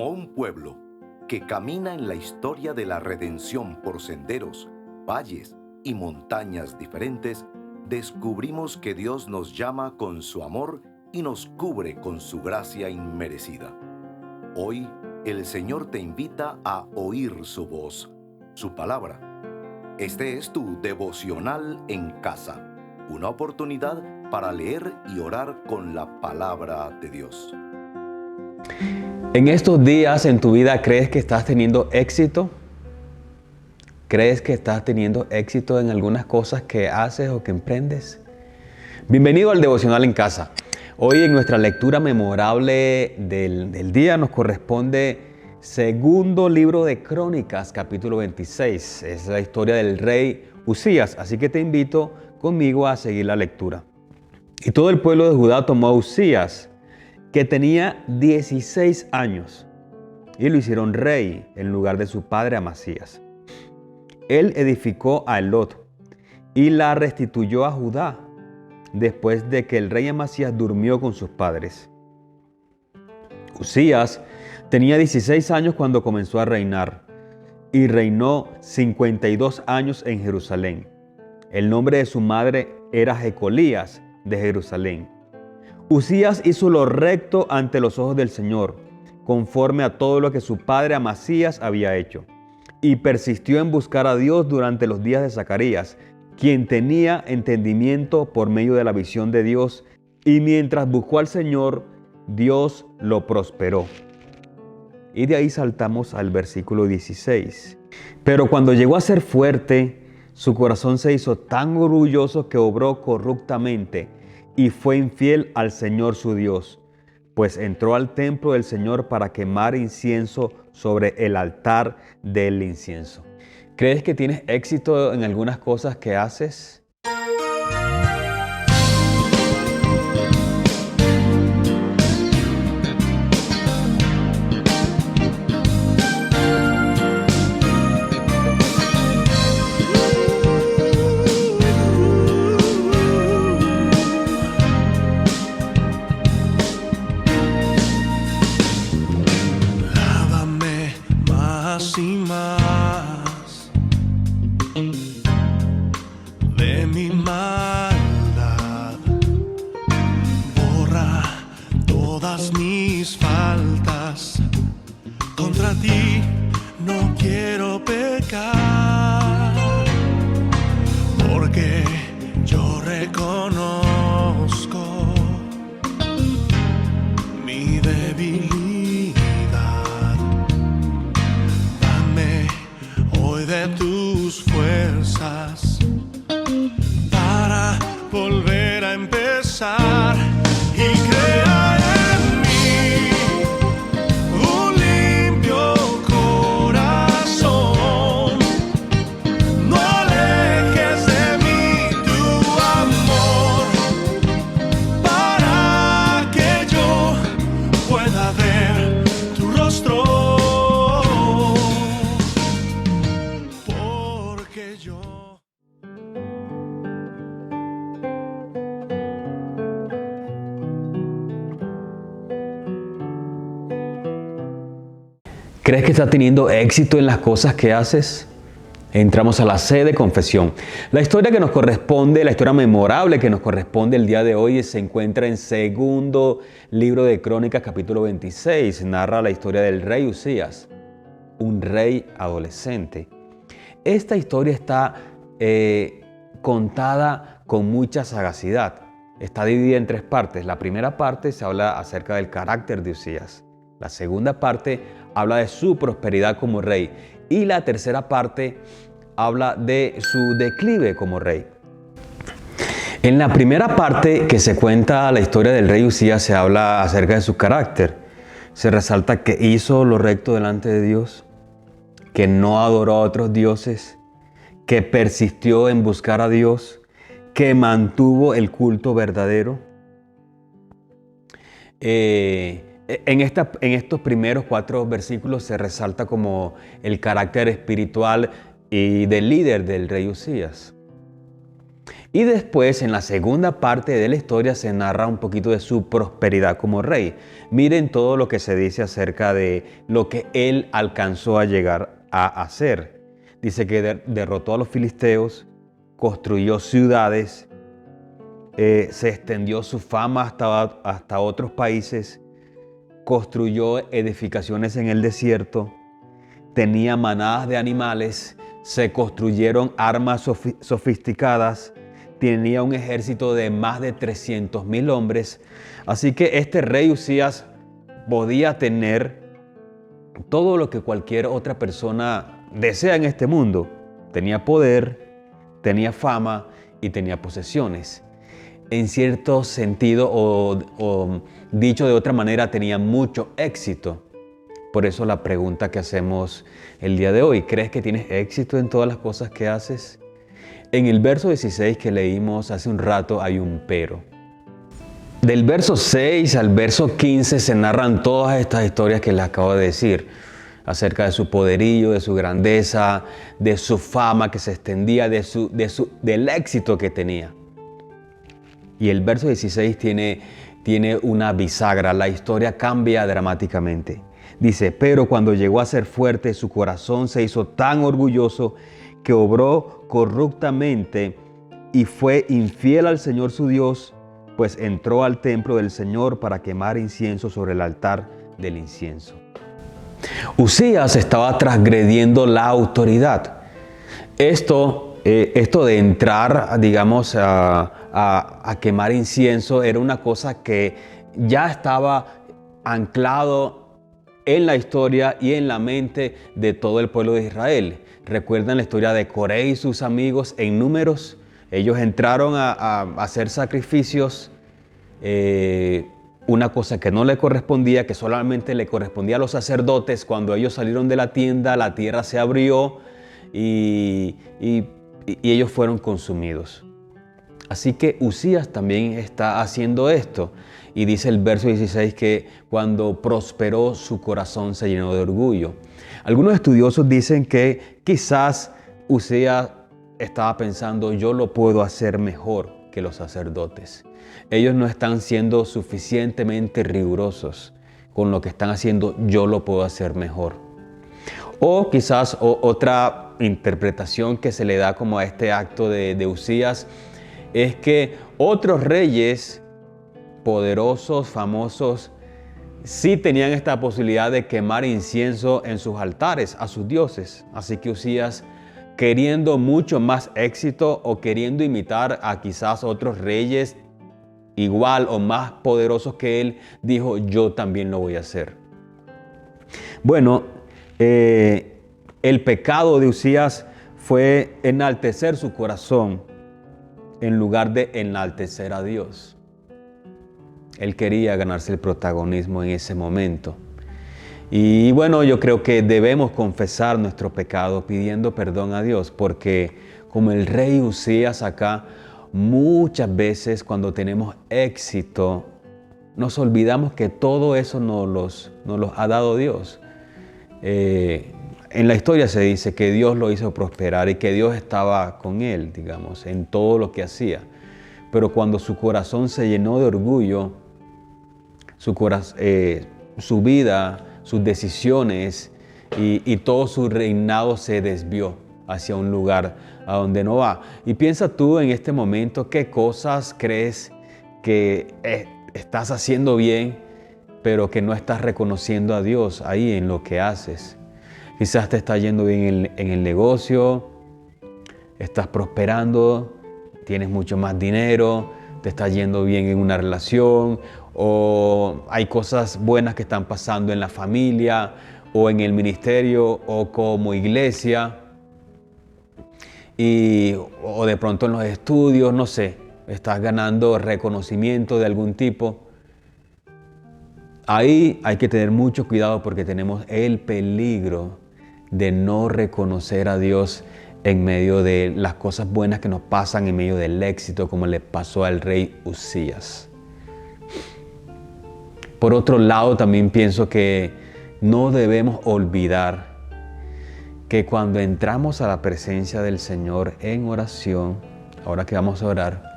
Como un pueblo que camina en la historia de la redención por senderos, valles y montañas diferentes, descubrimos que Dios nos llama con su amor y nos cubre con su gracia inmerecida. Hoy, el Señor te invita a oír su voz, su palabra. Este es tu devocional en casa, una oportunidad para leer y orar con la palabra de Dios. En estos días en tu vida, ¿crees que estás teniendo éxito? ¿Crees que estás teniendo éxito en algunas cosas que haces o que emprendes? Bienvenido al Devocional en Casa. Hoy en nuestra lectura memorable del día nos corresponde segundo libro de Crónicas, capítulo 26. Es la historia del rey Uzías, así que te invito conmigo a seguir la lectura. Y todo el pueblo de Judá tomó a Uzías, que tenía 16 años, y lo hicieron rey en lugar de su padre Amasías. Él edificó a Elot y la restituyó a Judá después de que el rey Amasías durmió con sus padres. Uzías tenía 16 años cuando comenzó a reinar y reinó 52 años en Jerusalén. El nombre de su madre era Jecolías de Jerusalén. Uzías hizo lo recto ante los ojos del Señor, conforme a todo lo que su padre Amasías había hecho, y persistió en buscar a Dios durante los días de Zacarías, quien tenía entendimiento por medio de la visión de Dios, y mientras buscó al Señor, Dios lo prosperó. Y de ahí saltamos al versículo 16. Pero cuando llegó a ser fuerte, su corazón se hizo tan orgulloso que obró corruptamente, y fue infiel al Señor su Dios, pues entró al templo del Señor para quemar incienso sobre el altar del incienso. ¿Crees que tienes éxito en algunas cosas que haces? Y más de mi maldad, borra todas mis faltas. Contra ti no quiero pecar, porque yo reconozco mi debilidad. De tus fuerzas para volver a empezar y crear en mí un limpio corazón. No alejes de mí tu amor, para que yo pueda ver tu rostro. ¿Crees que estás teniendo éxito en las cosas que haces? Entramos a la C de confesión. La historia que nos corresponde, la historia memorable que nos corresponde el día de hoy se encuentra en segundo libro de Crónicas, capítulo 26. Narra la historia del rey Uzías, un rey adolescente. Esta historia está contada con mucha sagacidad. Está dividida en tres partes. La primera parte se habla acerca del carácter de Uzías. La segunda parte habla de su prosperidad como rey. Y la tercera parte habla de su declive como rey. En la primera parte que se cuenta la historia del rey Uzías, se habla acerca de su carácter. Se resalta que hizo lo recto delante de Dios, que no adoró a otros dioses, que persistió en buscar a Dios, que mantuvo el culto verdadero. En estos primeros 4 versículos se resalta como el carácter espiritual y del líder del rey Uzías. Y después, en la segunda parte de la historia, se narra un poquito de su prosperidad como rey. Miren todo lo que se dice acerca de lo que él alcanzó a llegar a hacer. Dice que derrotó a los filisteos, construyó ciudades, se extendió su fama hasta otros países, construyó edificaciones en el desierto, tenía manadas de animales, se construyeron armas sofisticadas, tenía un ejército de más de 300,000 hombres. Así que este rey Usías podía tener todo lo que cualquier otra persona desea en este mundo. Tenía poder, tenía fama y tenía posesiones. En cierto sentido, o dicho de otra manera, tenía mucho éxito. Por eso la pregunta que hacemos el día de hoy: ¿crees que tienes éxito en todas las cosas que haces? En el verso 16 que leímos hace un rato hay un pero. Del verso 6 al verso 15 se narran todas estas historias que les acabo de decir, acerca de su poderío, de su grandeza, de su fama que se extendía, del éxito que tenía. Y el verso 16 tiene una bisagra, la historia cambia dramáticamente. Dice: pero cuando llegó a ser fuerte, su corazón se hizo tan orgulloso que obró corruptamente y fue infiel al Señor su Dios, pues entró al templo del Señor para quemar incienso sobre el altar del incienso. Usías estaba transgrediendo la autoridad. Esto de entrar, digamos, a quemar incienso era una cosa que ya estaba anclado en la historia y en la mente de todo el pueblo de Israel. ¿Recuerdan la historia de Coré y sus amigos en Números? Ellos entraron a hacer sacrificios, una cosa que no le correspondía, que solamente le correspondía a los sacerdotes. Cuando ellos salieron de la tienda, la tierra se abrió y ellos fueron consumidos. Así que Usías también está haciendo esto. Y dice el verso 16 que cuando prosperó, su corazón se llenó de orgullo. Algunos estudiosos dicen que quizás Usías estaba pensando: yo lo puedo hacer mejor que los sacerdotes. Ellos no están siendo suficientemente rigurosos con lo que están haciendo, yo lo puedo hacer mejor. O quizás otra interpretación que se le da como a este acto de Usías es que otros reyes poderosos, famosos, sí tenían esta posibilidad de quemar incienso en sus altares a sus dioses. Así que Usías, queriendo mucho más éxito o queriendo imitar a quizás otros reyes igual o más poderosos que él, dijo: yo también lo voy a hacer. Bueno, el pecado de Usías fue enaltecer su corazón en lugar de enaltecer a Dios. Él quería ganarse el protagonismo en ese momento. Y bueno, yo creo que debemos confesar nuestro pecado pidiendo perdón a Dios, porque como el rey Usías acá, muchas veces cuando tenemos éxito, nos olvidamos que todo eso nos los ha dado Dios. En la historia se dice que Dios lo hizo prosperar y que Dios estaba con él, digamos, en todo lo que hacía. Pero cuando su corazón se llenó de orgullo, su vida, sus decisiones y todo su reinado se desvió hacia un lugar a donde no va. Y piensa tú en este momento, ¿qué cosas crees que estás haciendo bien, pero que no estás reconociendo a Dios ahí en lo que haces? Quizás te está yendo bien en el negocio, estás prosperando, tienes mucho más dinero, te está yendo bien en una relación, o hay cosas buenas que están pasando en la familia, o en el ministerio, o como iglesia, o de pronto en los estudios, no sé, estás ganando reconocimiento de algún tipo. Ahí hay que tener mucho cuidado porque tenemos el peligro de no reconocer a Dios en medio de las cosas buenas que nos pasan, en medio del éxito, como le pasó al rey Usías. Por otro lado, también pienso que no debemos olvidar que cuando entramos a la presencia del Señor en oración, ahora que vamos a orar,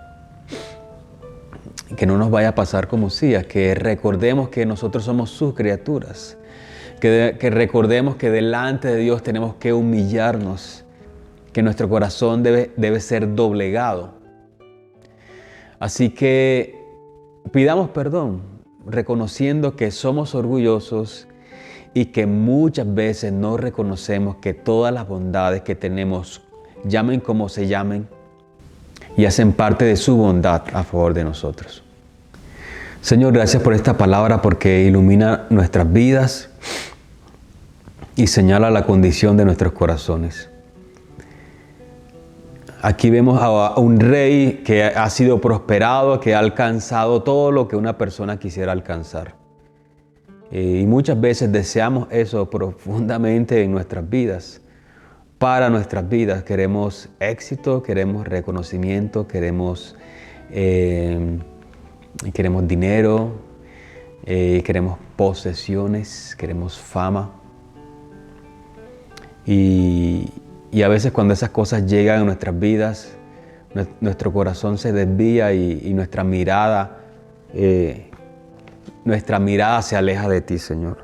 que no nos vaya a pasar como Usías, que recordemos que nosotros somos sus criaturas, que recordemos que delante de Dios tenemos que humillarnos, que nuestro corazón debe ser doblegado. Así que pidamos perdón, reconociendo que somos orgullosos y que muchas veces no reconocemos que todas las bondades que tenemos, llamen como se llamen, y hacen parte de su bondad a favor de nosotros. Señor, gracias por esta palabra porque ilumina nuestras vidas y señala la condición de nuestros corazones. Aquí vemos a un rey que ha sido prosperado, que ha alcanzado todo lo que una persona quisiera alcanzar. Y muchas veces deseamos eso profundamente en nuestras vidas. Para nuestras vidas queremos éxito, queremos reconocimiento, queremos dinero, queremos posesiones, queremos fama. Y a veces cuando esas cosas llegan a nuestras vidas, nuestro corazón se desvía y nuestra mirada se aleja de ti, Señor.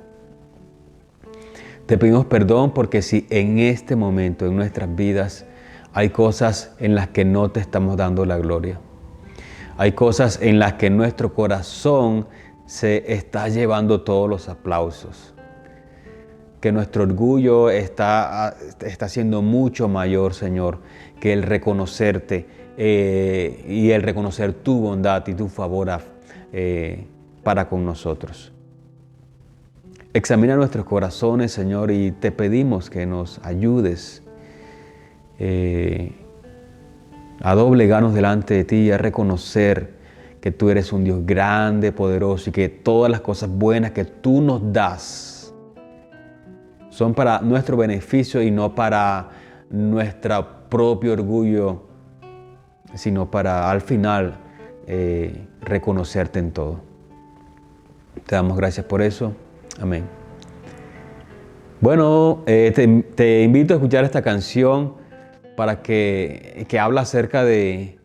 Te pedimos perdón porque si en este momento en nuestras vidas hay cosas en las que no te estamos dando la gloria, hay cosas en las que nuestro corazón se está llevando todos los aplausos, que nuestro orgullo está siendo mucho mayor, Señor, que el reconocerte y el reconocer tu bondad y tu favor para con nosotros. Examina nuestros corazones, Señor, y te pedimos que nos ayudes a doblegarnos delante de ti y a reconocer que tú eres un Dios grande, poderoso y que todas las cosas buenas que tú nos das son para nuestro beneficio y no para nuestro propio orgullo, sino para al final reconocerte en todo. Te damos gracias por eso. Amén. Bueno, te invito a escuchar esta canción para que habla acerca de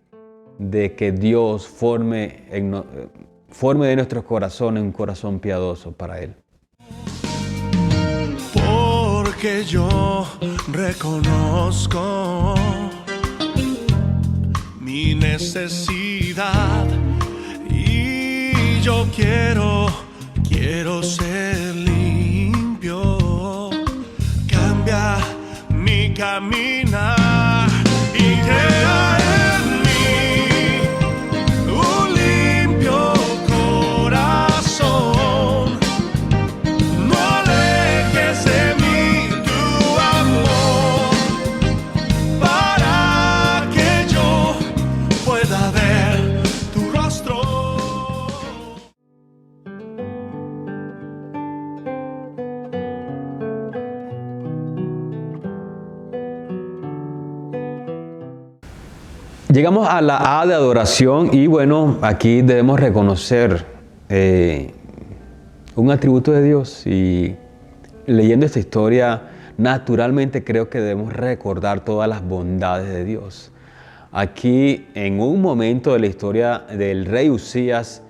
que Dios forme de nuestros corazones un corazón piadoso para Él. Porque yo reconozco mi necesidad y yo quiero ser limpio, cambia mi caminar y crea en mí un limpio corazón. No alejes de mí tu amor para que yo pueda ver tu rostro. Llegamos a la A de adoración y bueno, aquí debemos reconocer un atributo de Dios y leyendo esta historia naturalmente creo que debemos recordar todas las bondades de Dios. Aquí en un momento de la historia del rey Usías,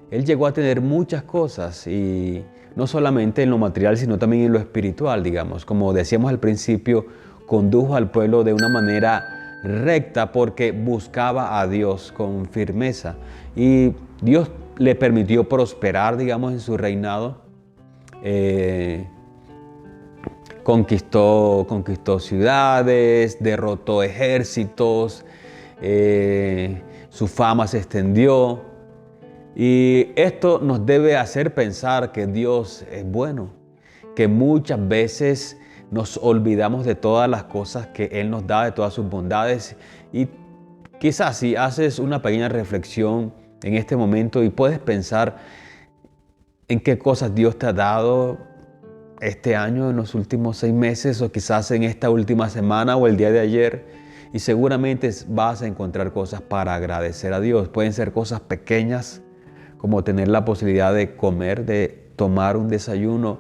él llegó a tener muchas cosas y no solamente en lo material sino también en lo espiritual, digamos. Como decíamos al principio, condujo al pueblo de una manera recta porque buscaba a Dios con firmeza y Dios le permitió prosperar, digamos, en su reinado. Conquistó ciudades, derrotó ejércitos, su fama se extendió y esto nos debe hacer pensar que Dios es bueno, que muchas veces nos olvidamos de todas las cosas que Él nos da, de todas sus bondades. Y quizás si haces una pequeña reflexión en este momento y puedes pensar en qué cosas Dios te ha dado este año, en los últimos 6 meses, o quizás en esta última semana o el día de ayer, y seguramente vas a encontrar cosas para agradecer a Dios. Pueden ser cosas pequeñas, como tener la posibilidad de comer, de tomar un desayuno,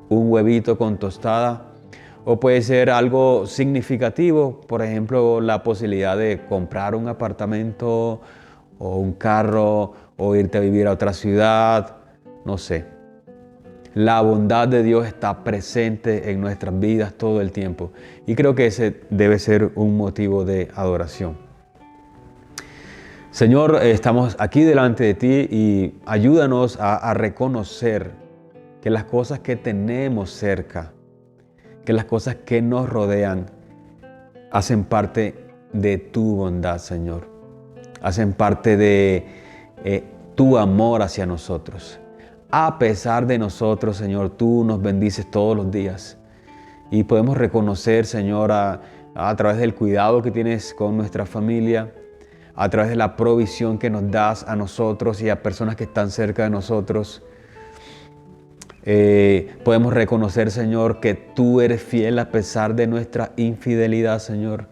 un huevito con tostada, o puede ser algo significativo, por ejemplo, la posibilidad de comprar un apartamento o un carro o irte a vivir a otra ciudad, no sé. La bondad de Dios está presente en nuestras vidas todo el tiempo y creo que ese debe ser un motivo de adoración. Señor, estamos aquí delante de ti y ayúdanos a reconocer que las cosas que tenemos cerca, que las cosas que nos rodean, hacen parte de tu bondad, Señor. Hacen parte de tu amor hacia nosotros. A pesar de nosotros, Señor, tú nos bendices todos los días. Y podemos reconocer, Señor, a través del cuidado que tienes con nuestra familia, a través de la provisión que nos das a nosotros y a personas que están cerca de nosotros. Podemos reconocer, Señor, que tú eres fiel a pesar de nuestra infidelidad, Señor.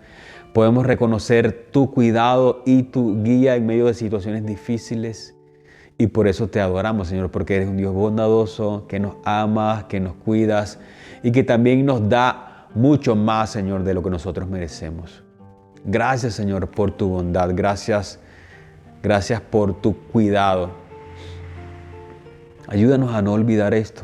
Podemos reconocer tu cuidado y tu guía en medio de situaciones difíciles. Y por eso te adoramos, Señor, porque eres un Dios bondadoso, que nos amas, que nos cuidas y que también nos da mucho más, Señor, de lo que nosotros merecemos. Gracias, Señor, por tu bondad. Gracias por tu cuidado. Ayúdanos a no olvidar esto.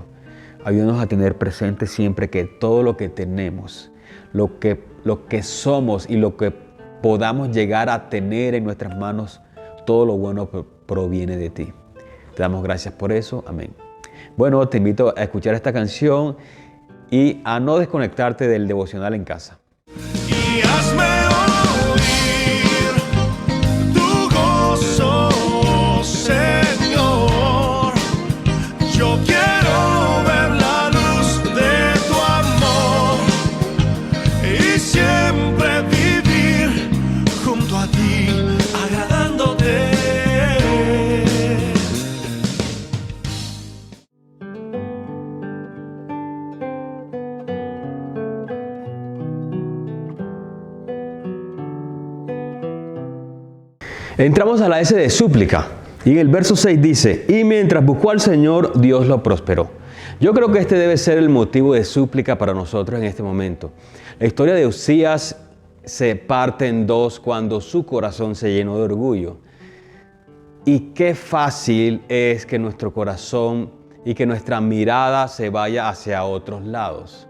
Ayúdanos a tener presente siempre que todo lo que tenemos, lo que somos y lo que podamos llegar a tener en nuestras manos, todo lo bueno proviene de ti. Te damos gracias por eso. Amén. Bueno, te invito a escuchar esta canción y a no desconectarte del devocional en casa. Y hazme oír tu gozo, Señor. Yo quiero ver la luz de tu amor y siempre vivir junto a ti, agradándote. Entramos a la S de súplica y en el verso 6 dice: y mientras buscó al Señor, Dios lo prosperó. Yo creo que este debe ser el motivo de súplica para nosotros en este momento. La historia de Uzías se parte en dos cuando su corazón se llenó de orgullo. Y qué fácil es que nuestro corazón y que nuestra mirada se vaya hacia otros lados.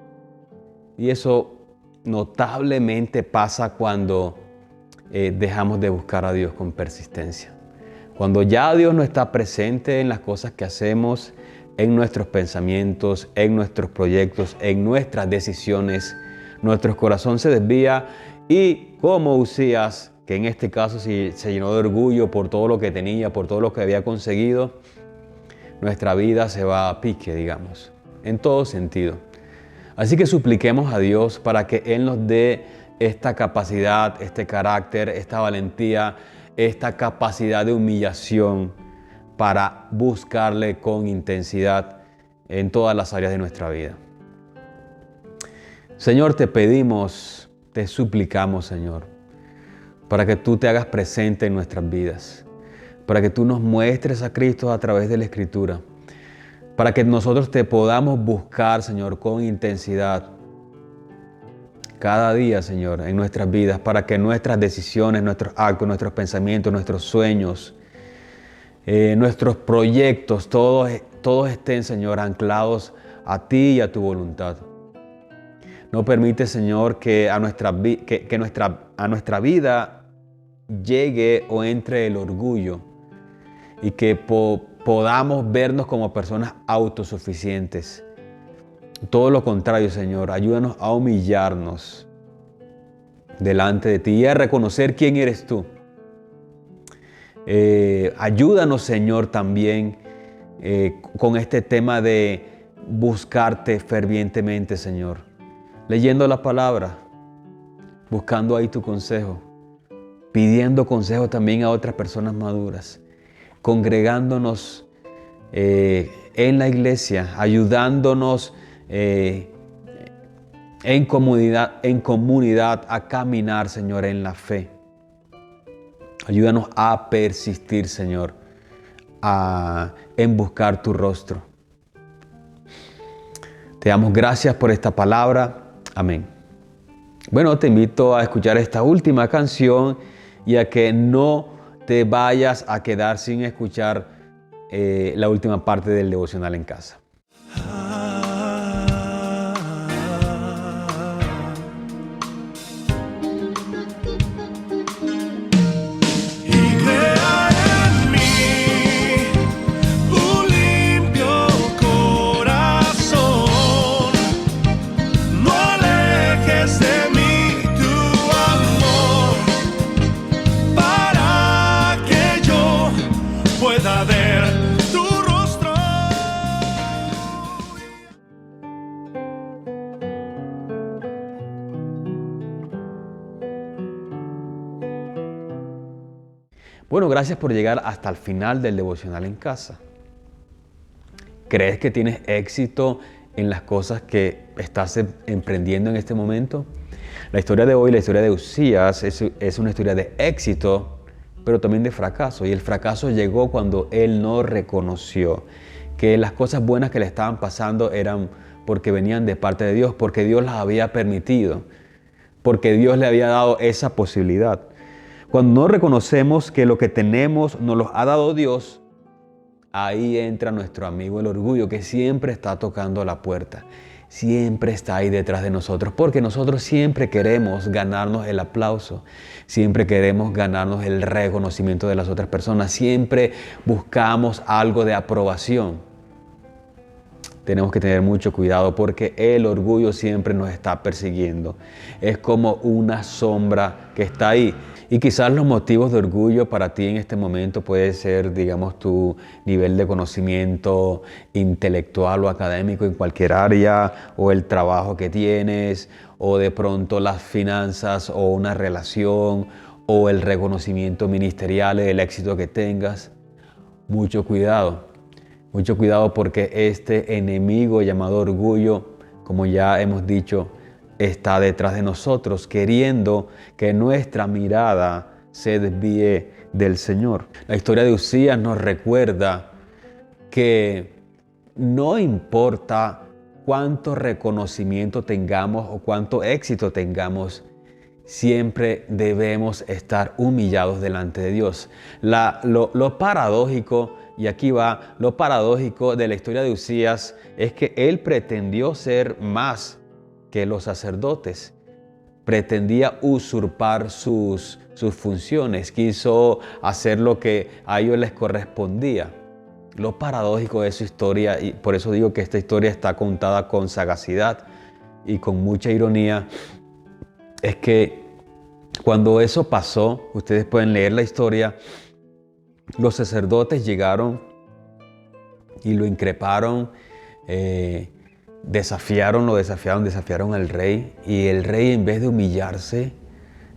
Y eso notablemente pasa cuando dejamos de buscar a Dios con persistencia. Cuando ya Dios no está presente en las cosas que hacemos, en nuestros pensamientos, en nuestros proyectos, en nuestras decisiones, nuestro corazón se desvía y como Uzías, que en este caso se llenó de orgullo por todo lo que tenía, por todo lo que había conseguido, nuestra vida se va a pique, digamos, en todo sentido. Así que supliquemos a Dios para que Él nos dé esta capacidad, este carácter, esta valentía, esta capacidad de humillación para buscarle con intensidad en todas las áreas de nuestra vida. Señor, te pedimos, te suplicamos, Señor, para que tú te hagas presente en nuestras vidas, para que tú nos muestres a Cristo a través de la Escritura, para que nosotros te podamos buscar, Señor, con intensidad cada día, Señor, en nuestras vidas, para que nuestras decisiones, nuestros actos, nuestros pensamientos, nuestros sueños, nuestros proyectos, todos estén, Señor, anclados a ti y a tu voluntad. No permite, Señor, que a nuestra vida llegue o entre el orgullo y que podamos vernos como personas autosuficientes. Todo lo contrario, Señor, ayúdanos a humillarnos delante de ti y a reconocer quién eres tú. Ayúdanos, Señor, también con este tema de buscarte fervientemente, Señor. Leyendo la palabra, buscando ahí tu consejo, pidiendo consejo también a otras personas maduras, congregándonos en la iglesia, ayudándonos en comunidad a caminar, Señor, en la fe. Ayúdanos a persistir, Señor, en buscar tu rostro. Te damos gracias por esta palabra. Amén. Bueno, te invito a escuchar esta última canción y a que no te vayas a quedar sin escuchar la última parte del devocional en casa. Pueda ver tu rostro. Bueno, gracias por llegar hasta el final del devocional en casa. ¿Crees que tienes éxito en las cosas que estás emprendiendo en este momento? La historia de hoy, la historia de Uzías, es una historia de éxito, pero también de fracaso. Y el fracaso llegó cuando él no reconoció que las cosas buenas que le estaban pasando eran porque venían de parte de Dios, porque Dios las había permitido, porque Dios le había dado esa posibilidad. Cuando no reconocemos que lo que tenemos nos lo ha dado Dios, ahí entra nuestro amigo el orgullo, que siempre está tocando la puerta. Siempre está ahí detrás de nosotros, porque nosotros siempre queremos ganarnos el aplauso, siempre queremos ganarnos el reconocimiento de las otras personas, siempre buscamos algo de aprobación. Tenemos que tener mucho cuidado porque el orgullo siempre nos está persiguiendo. Es como una sombra que está ahí. Y quizás los motivos de orgullo para ti en este momento puede ser, digamos, tu nivel de conocimiento intelectual o académico en cualquier área, o el trabajo que tienes, o de pronto las finanzas o una relación, o el reconocimiento ministerial, el éxito que tengas. Mucho cuidado porque este enemigo llamado orgullo, como ya hemos dicho, está detrás de nosotros, queriendo que nuestra mirada se desvíe del Señor. La historia de Uzías nos recuerda que no importa cuánto reconocimiento tengamos o cuánto éxito tengamos, siempre debemos estar humillados delante de Dios. Lo paradójico, y aquí va, lo paradójico de la historia de Uzías es que él pretendió ser más que los sacerdotes. Pretendía usurpar sus funciones, quiso hacer lo que a ellos les correspondía. Lo paradójico de su historia, y por eso digo que esta historia está contada con sagacidad y con mucha ironía, es que cuando eso pasó, ustedes pueden leer la historia, los sacerdotes llegaron y lo increparon, desafiaron al rey, y el rey, en vez de humillarse,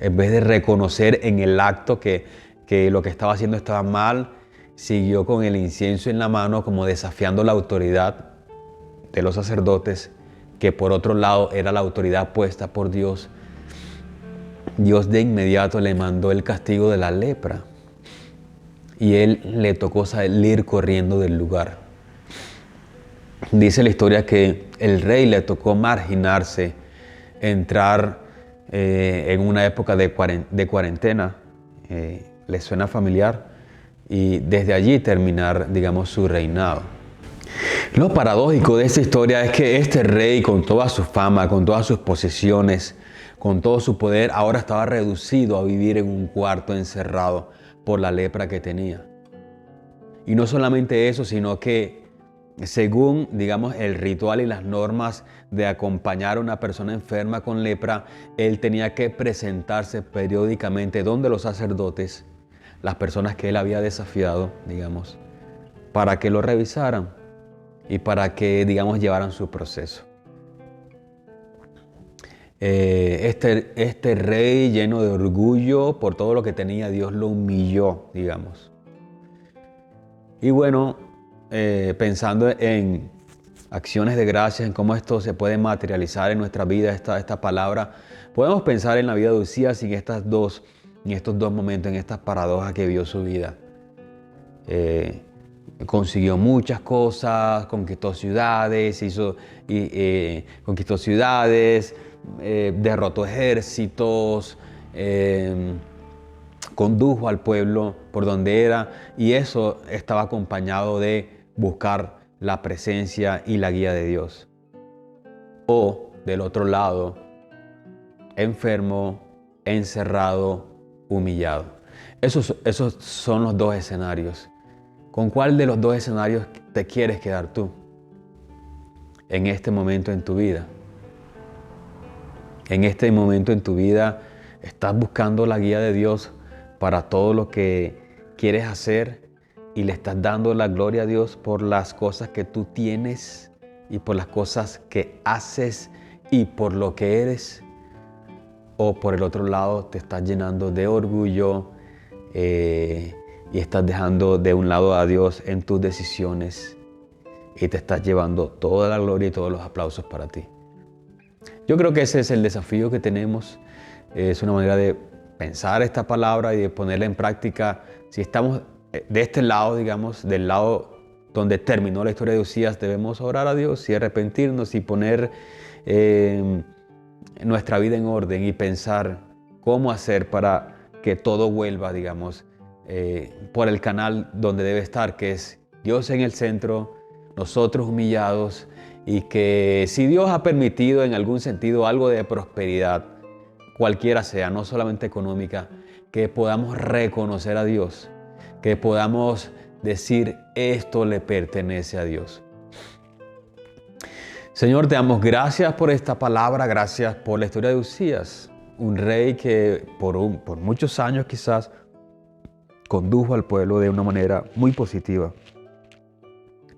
en vez de reconocer en el acto que lo que estaba haciendo estaba mal, siguió con el incienso en la mano, como desafiando la autoridad de los sacerdotes, que por otro lado era la autoridad puesta por Dios. Dios de inmediato le mandó el castigo de la lepra y él le tocó salir corriendo del lugar. Dice la historia que el rey le tocó marginarse, entrar en una época de cuarentena, ¿le suena familiar? Y desde allí terminar, digamos, su reinado. Lo paradójico de esta historia es que este rey, con toda su fama, con todas sus posesiones, con todo su poder, ahora estaba reducido a vivir en un cuarto encerrado por la lepra que tenía. Y no solamente eso, sino que según, digamos, el ritual y las normas de acompañar a una persona enferma con lepra, él tenía que presentarse periódicamente donde los sacerdotes, las personas que él había desafiado, digamos, para que lo revisaran y para que, digamos, llevaran su proceso. Este rey, lleno de orgullo por todo lo que tenía, Dios lo humilló, digamos. Y bueno, pensando en acciones de gracias, en cómo esto se puede materializar en nuestra vida, esta palabra, podemos pensar en la vida de Uzías y en estos dos momentos, en estas paradojas que vio su vida. consiguió muchas cosas, conquistó ciudades, derrotó ejércitos, condujo al pueblo por donde era, y eso estaba acompañado de buscar la presencia y la guía de Dios. O del otro lado, enfermo, encerrado, humillado. Esos son los dos escenarios. ¿Con cuál de los dos escenarios te quieres quedar tú en este momento en tu vida? En este momento en tu vida, ¿estás buscando la guía de Dios para todo lo que quieres hacer y le estás dando la gloria a Dios por las cosas que tú tienes y por las cosas que haces y por lo que eres? ¿O por el otro lado te estás llenando de orgullo y estás dejando de un lado a Dios en tus decisiones y te estás llevando toda la gloria y todos los aplausos para ti? Yo creo que ese es el desafío que tenemos. Es una manera de pensar esta palabra y de ponerla en práctica. Si estamos de este lado, digamos, del lado donde terminó la historia de Uzías, debemos orar a Dios y arrepentirnos y poner nuestra vida en orden y pensar cómo hacer para que todo vuelva, digamos, por el canal donde debe estar, que es Dios en el centro, nosotros humillados, y que si Dios ha permitido en algún sentido algo de prosperidad, cualquiera sea, no solamente económica, que podamos reconocer a Dios, que podamos decir esto le pertenece a Dios. Señor, te damos gracias por esta palabra, gracias por la historia de Uzías, un rey que por muchos años quizás condujo al pueblo de una manera muy positiva.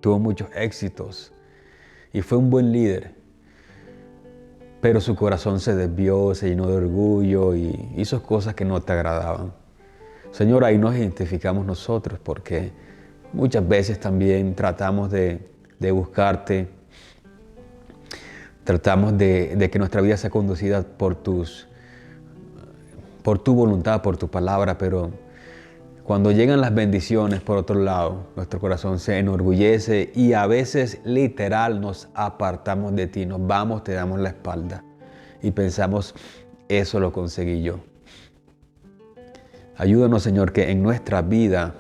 Tuvo muchos éxitos y fue un buen líder, pero su corazón se desvió, se llenó de orgullo y hizo cosas que no te agradaban. Señor, ahí nos identificamos nosotros porque muchas veces también tratamos de buscarte, tratamos de que nuestra vida sea conducida por tu voluntad, por tu palabra, pero cuando llegan las bendiciones, por otro lado, nuestro corazón se enorgullece y a veces literal nos apartamos de ti, nos vamos, te damos la espalda y pensamos, eso lo conseguí yo. Ayúdanos, Señor, que en nuestra vida,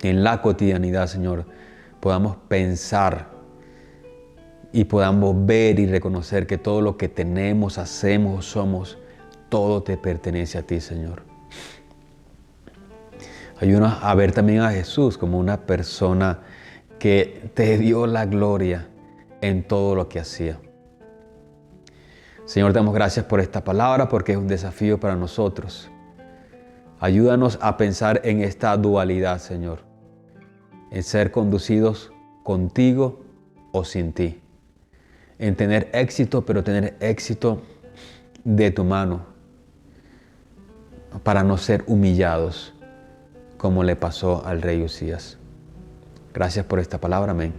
en la cotidianidad, Señor, podamos pensar y podamos ver y reconocer que todo lo que tenemos, hacemos, somos, todo te pertenece a ti, Señor. Ayúdanos a ver también a Jesús como una persona que te dio la gloria en todo lo que hacía. Señor, te damos gracias por esta palabra porque es un desafío para nosotros. Ayúdanos a pensar en esta dualidad, Señor, en ser conducidos contigo o sin ti, en tener éxito, pero tener éxito de tu mano, para no ser humillados, como le pasó al rey Uzías. Gracias por esta palabra, amén.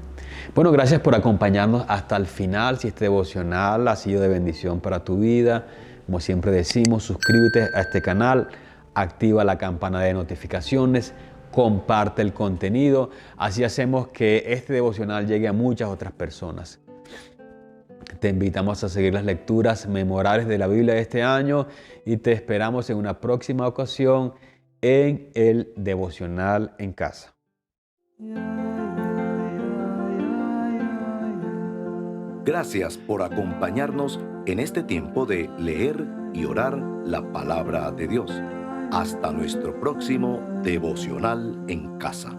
Bueno, gracias por acompañarnos hasta el final. Si este devocional ha sido de bendición para tu vida, como siempre decimos, suscríbete a este canal, activa la campana de notificaciones, comparte el contenido. Así hacemos que este devocional llegue a muchas otras personas. Te invitamos a seguir las lecturas memorables de la Biblia de este año y te esperamos en una próxima ocasión en el devocional en casa. Gracias por acompañarnos en este tiempo de leer y orar la palabra de Dios. Hasta nuestro próximo devocional en casa.